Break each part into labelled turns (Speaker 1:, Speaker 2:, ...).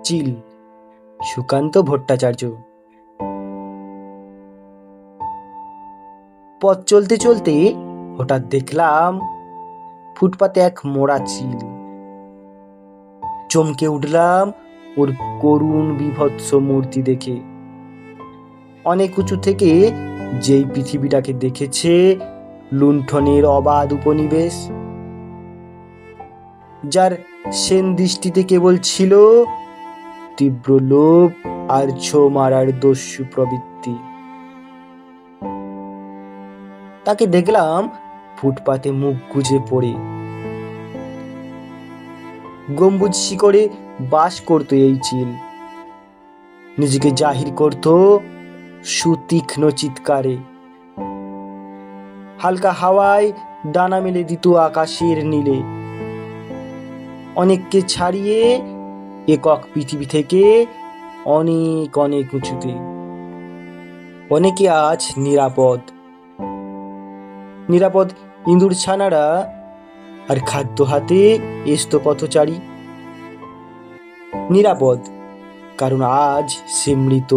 Speaker 1: চিল সুকান্ত ভট্টাচার্য। পথ চলতে চলতে হঠাৎ দেখলাম ফুটপাতে এক মোড়া চিল। চমকে উঠলাম ওর করুণ বিভৎস মূর্তি দেখে। অনেক উঁচু থেকে যেই পৃথিবীটাকে দেখেছে লুণ্ঠনের অবাধ উপনিবেশ, যার সেন দৃষ্টিতে কেবল ছিল তীব্র লোভ আর ছো মারার দস্যু প্রবৃত্তি। তাকে দেখলাম ফুটপাতে মুখ গুজে পড়ে। গম্বুজ শিখরে বাস করতো এই চিল। নিজেকে জাহির করত সুতীক্ষ্ণ চিৎকারে। হালকা হাওয়ায় ডানা মেলে দিত আকাশের নীলে। অনেককে ছাড়িয়ে একক পৃথিবী থেকে অনেক অনেক উঁচুতে। অনেকে আজ নিরাপদ, নিরাপদ ইঁদুর ছানারা আর খাদ্য হাতে এস্ত পথচারী। নিরাপদ কারণ আজ সে মৃত,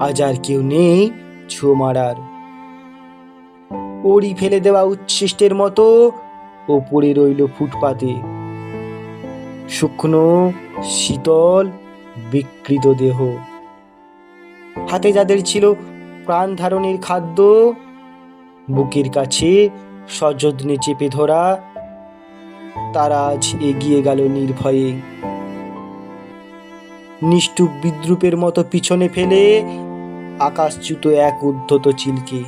Speaker 1: আজ আর কেউ নেই ছো মারার। ওড়ি ফেলে দেওয়া উচ্ছিষ্টের মতো ও পড়ে রইল ফুটপাতে, শুকনো শীতল বিকৃত দেহ। হাতে যাদের ছিল প্রাণ ধারণের খাদ্য, বুকের কাছে সযত্নে চেপে ধরা, তারা আজ এগিয়ে গেল নির্ভয়ে। নিষ্ঠুর বিদ্রুপের মতো পিছনে ফেলে আকাশচ্যুত এক উদ্ধত চিলকে।